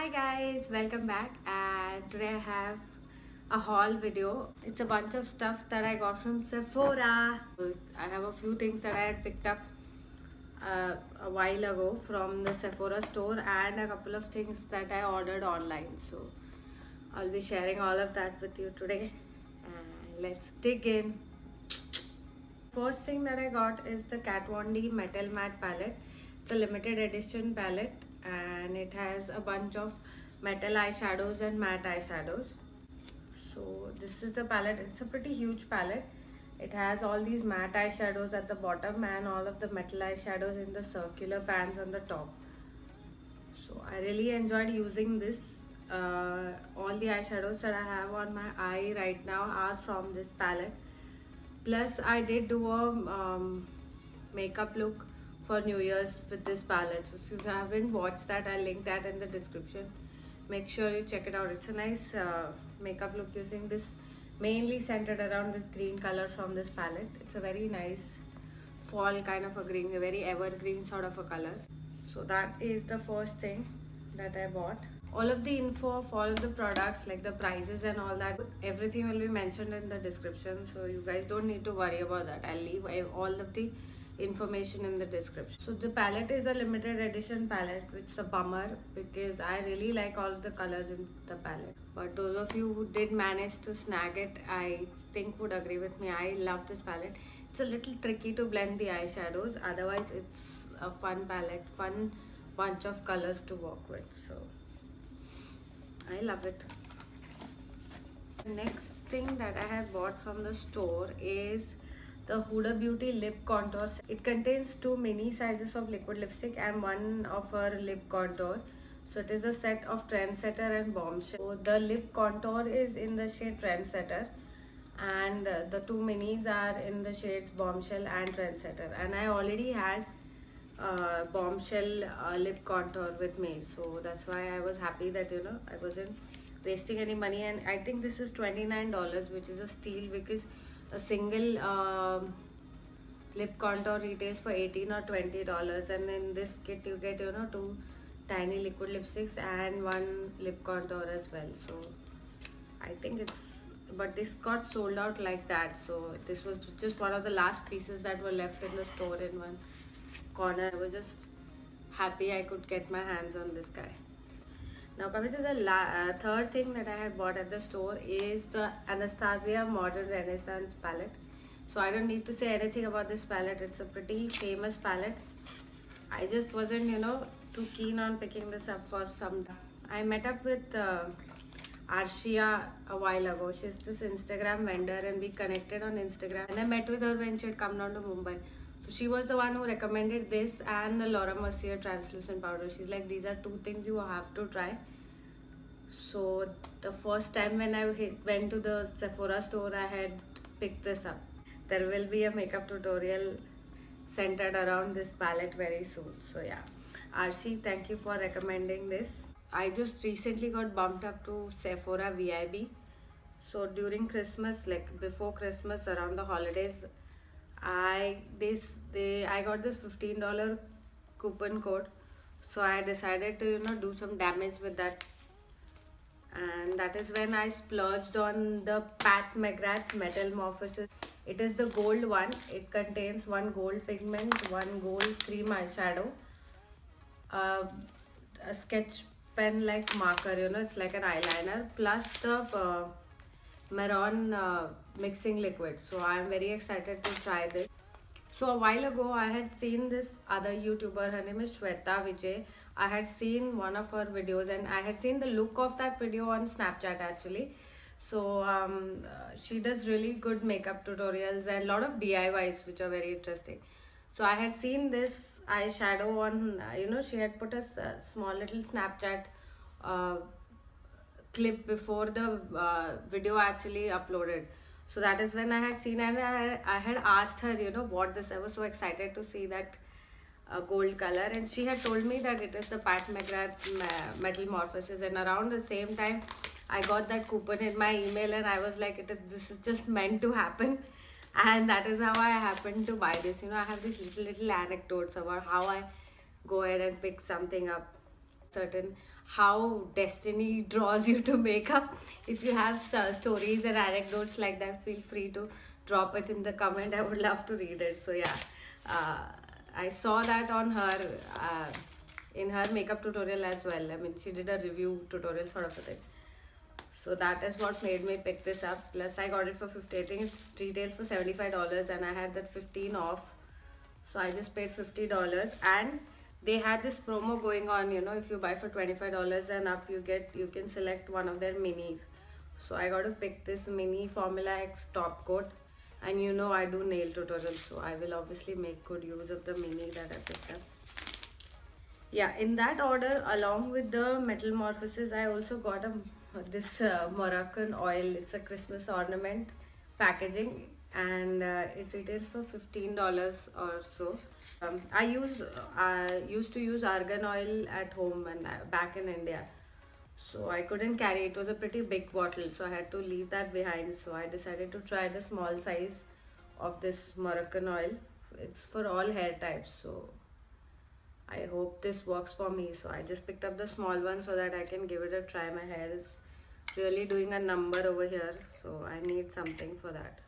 Hi guys, welcome back, and today I have a haul video. It's a bunch of stuff that I got from Sephora. I have a few things that I had picked up a while ago from the Sephora store and a couple of things that I ordered online. So I'll be sharing all of that with you today, and let's dig in. First thing that I got is the Kat Von D Metal Matte palette. It's a limited edition palette and it has a bunch of metal eyeshadows and matte eyeshadows. So this is the palette. It's a pretty huge palette. It has all these matte eyeshadows at the bottom and all of the metal eyeshadows in the circular pans on the top. So I really enjoyed using this. All the eyeshadows that I have on my eye right now are from this palette. Plus I did do a makeup look for New Year's with this palette. So if you haven't watched that, I'll link that in the description. Make sure you check it out. It's a nice makeup look using this, mainly centered around this green color from this palette. It's a very nice fall kind of a green, a very evergreen sort of a color. So that is the first thing that I bought. All of the info of all of the products, like the prices and all that, everything will be mentioned in the description, so you guys don't need to worry about that. I'll leave all of the information in the description. So the palette is a limited edition palette, which is a bummer because I really like all of the colors in the palette. But those of you who did manage to snag it, I think would agree with me. I love this palette. It's a little tricky to blend the eyeshadows, otherwise it's a fun palette, fun bunch of colors to work with. So I love it. The next thing that I have bought from the store is the Hudabeauty lip contour. It contains 2 mini sizes of liquid lipstick and one of her lip contour. So it is a set of Trendsetter and Bombshell. So the lip contour is in the shade Trendsetter and the 2 minis are in the shades Bombshell and Trendsetter. And I already had Bombshell lip contour with me, so that's why I was happy that I wasn't wasting any money. And I think this is $29, which is a steal because a single lip contour retails for $18 or $20, and in this kit you get 2 tiny liquid lipsticks and 1 lip contour as well. So I think but this got sold out like that, so this was just one of the last pieces that were left in the store in one corner. I was just happy I could get my hands on this guy. Now coming to the third thing that I have bought at the store is the Anastasia Modern Renaissance palette. So I don't need to say anything about this palette. It's a pretty famous palette. I just wasn't too keen on picking this up for some time. I met up with Arshia a while ago. She's this Instagram vendor and we connected on Instagram, and I met with her when she had come down to Mumbai. So she was the one who recommended this and the MERCIER translucent powder. She's like, these are 2 things you have to try. So the first time when I went to the Sephora store, I had picked this up. There will be a makeup tutorial centered around this palette very soon. So yeah, Arshi, thank you for recommending this. I just recently got bumped up to Sephora VIB. So during Christmas, like before Christmas, around the holidays, I got this $15 coupon code, so I decided to do some damage with that, and that is when I splurged on the McGrath MetalMorphosis. It is the gold one. It contains 1 gold pigment, 1 gold cream eyeshadow, a sketch pen like marker, it's like an eyeliner, plus the Maroon mixing liquid. So I am very excited to try this. So a while ago I had seen this other YouTuber, her name is Swetavj. I had seen one of her videos and I had seen the look of that video on Snapchat actually. So she does really good makeup tutorials and a lot of DIYs which are very interesting. So I had seen this eyeshadow on, she had put a small little Snapchat clip before the video actually uploaded. So that is when I had seen, and I had asked her what this. I was so excited to see that gold color, and she had told me that it is the McGrath MetalMorphosis. And around the same time I got that coupon in my email and I was like, this is just meant to happen. And that is how I happened to buy this. I have these little anecdotes about how I go ahead and pick something up. certain how destiny draws you to makeup. If you have stories and anecdotes like that, feel free to drop it in the comment. I would love to read it. So yeah, uh, I saw that on her in her makeup tutorial as well. I mean, she did a review tutorial sort of a thing. So that is what made me pick this up. Plus I got it for 50. I think it's retails for $75 and I had that 15 off. So I just paid $50 and they had this promo going on, you know, if you buy for $25 and up you can select one of their minis. So I got to pick this mini Formula X top coat, and you know I do nail tutorials, so I will obviously make good use of the mini that I picked up. Yeah, in that order, along with the MetalMorphosis, I also got this Moroccan oil. It's a Christmas ornament packaging, and it retails for $15 or so. I used to use argan oil at home and back in India, so I couldn't carry. It was a pretty big bottle, so I had to leave that behind. So I decided to try the small size of this Moroccan oil. It's for all hair types, so I hope this works for me. So I just picked up the small one so that I can give it a try. My hair is really doing a number over here, so I need something for that.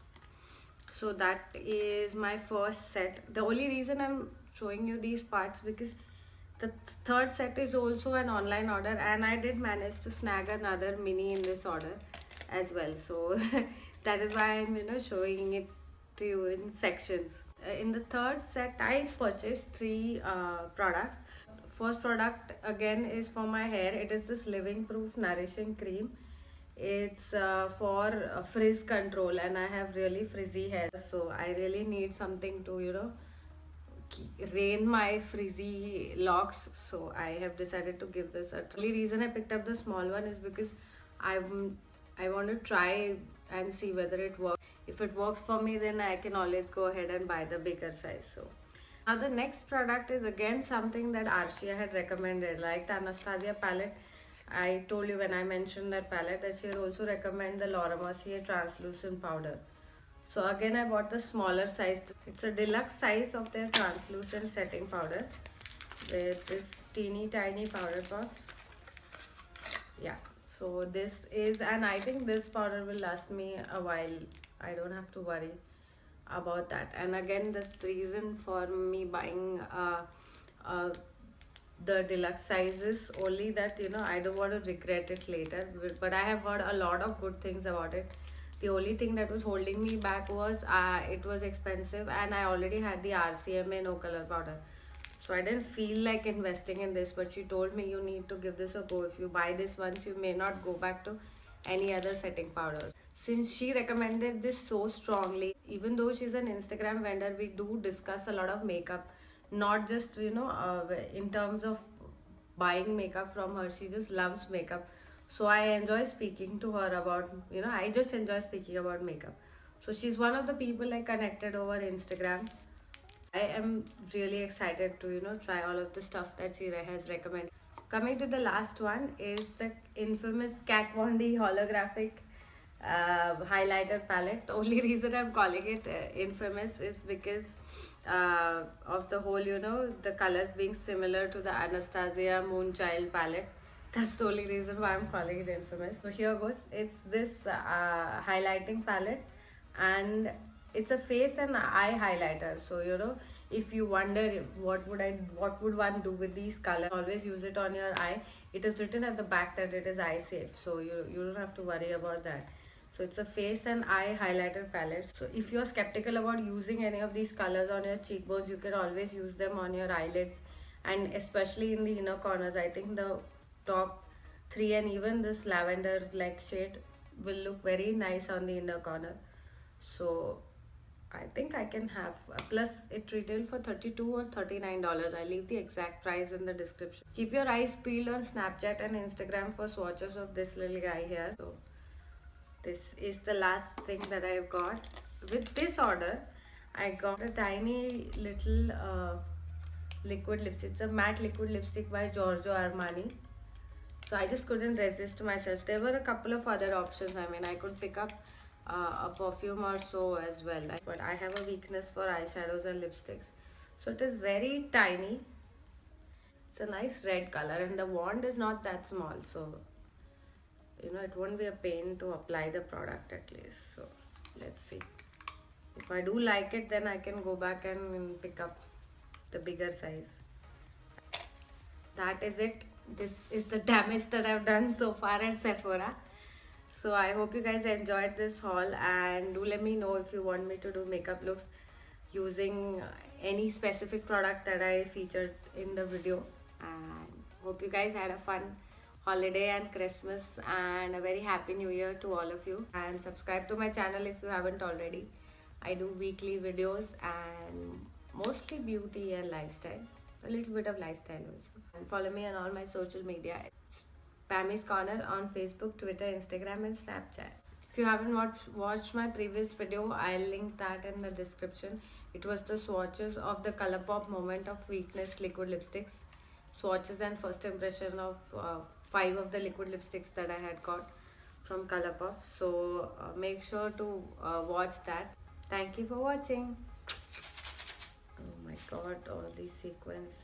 So that is my first set. The only reason I'm showing you these parts because the third set is also an online order, and I did manage to snag another mini in this order as well. So that is why I'm showing it to you in sections. In the third set, I purchased three products. First product again is for my hair. It is this living proof nourishing cream. It's for frizz control, and I have really frizzy hair, so I really need something to rein my frizzy locks. So I have decided to give this a try. The only reason I picked up the small one is because I want to try and see whether it works. If it works for me, then I can always go ahead and buy the bigger size. So now the next product is again something that Arshia had recommended, like the Anastasia palette. I told you when I mentioned that palette that she had also recommended the Laura Mercier translucent powder. So again I bought the smaller size. It's a deluxe size of their translucent setting powder with this teeny tiny powder puff. Yeah, so this is, and I think this powder will last me a while. I don't have to worry about that. And again, the reason for me buying uh, the deluxe size is only that I don't want to regret it later, but I have heard a lot of good things about it. The only thing that was holding me back was it was expensive, and I already had the RCMA no color powder, so I didn't feel like investing in this. But she told me you need to give this a go. If you buy this once, you may not go back to any other setting powders. Since she recommended this so strongly, even though she's an Instagram vendor, we do discuss a lot of makeup, not just in terms of buying makeup from her. She just loves makeup, so I enjoy speaking to her about I just enjoy speaking about makeup. So she's one of the people I connected over Instagram. I am really excited to try all of the stuff that she has recommended. Coming to the last one is the infamous Kat Von D holographic highlighter palette. The only reason I'm calling it infamous is because of the whole the colors being similar to the Anastasia Moonchild palette. That's the only reason why I'm calling it infamous. So here goes. It's this highlighting palette, and it's a face and eye highlighter. So if you wonder what would one do with these colors, always use it on your eye. It is written at the back that it is eye safe, so you don't have to worry about that. So it's a face and eye highlighter palette. So if you're skeptical about using any of these colors on your cheekbones, you can always use them on your eyelids, and especially in the inner corners. I think the top three and even this lavender like shade will look very nice on the inner corner. So I think I can have, plus it retailed for $32 or $39. I leave the exact price in the description. Keep your eyes peeled on Snapchat and Instagram for swatches of this little guy here. So this is the last thing that I've got. With this order, I got a tiny little liquid lipstick. It's a matte liquid lipstick by Giorgio Armani. So I just couldn't resist myself. There were a couple of other options. I mean, I could pick up a perfume or so as well, but I have a weakness for eyeshadows and lipsticks. So it is very tiny. It's a nice red color, and the wand is not that small, so you know it won't be a pain to apply the product at least. So let's see. If I do like it, then I can go back and pick up the bigger size. That is it. This is the damage that I've done so far at Sephora. So I hope you guys enjoyed this haul, and do let me know if you want me to do makeup looks using any specific product that I featured in the video. And hope you guys had a fun holiday and Christmas and a very happy new year to all of you. And subscribe to my channel if you haven't already. I do weekly videos and mostly beauty and lifestyle, a little bit of lifestyle also. And follow me on all my social media. It's Pammyscorner on Facebook, Twitter, Instagram and Snapchat. If you haven't watched my previous video, I'll link that in the description. It was the swatches of the Colourpop Moment of Weakness liquid lipsticks. Swatches and first impression of 5 of the liquid lipsticks that I had got from Colourpop. So make sure to watch that. Thank you for watching. Oh my god, all these sequins.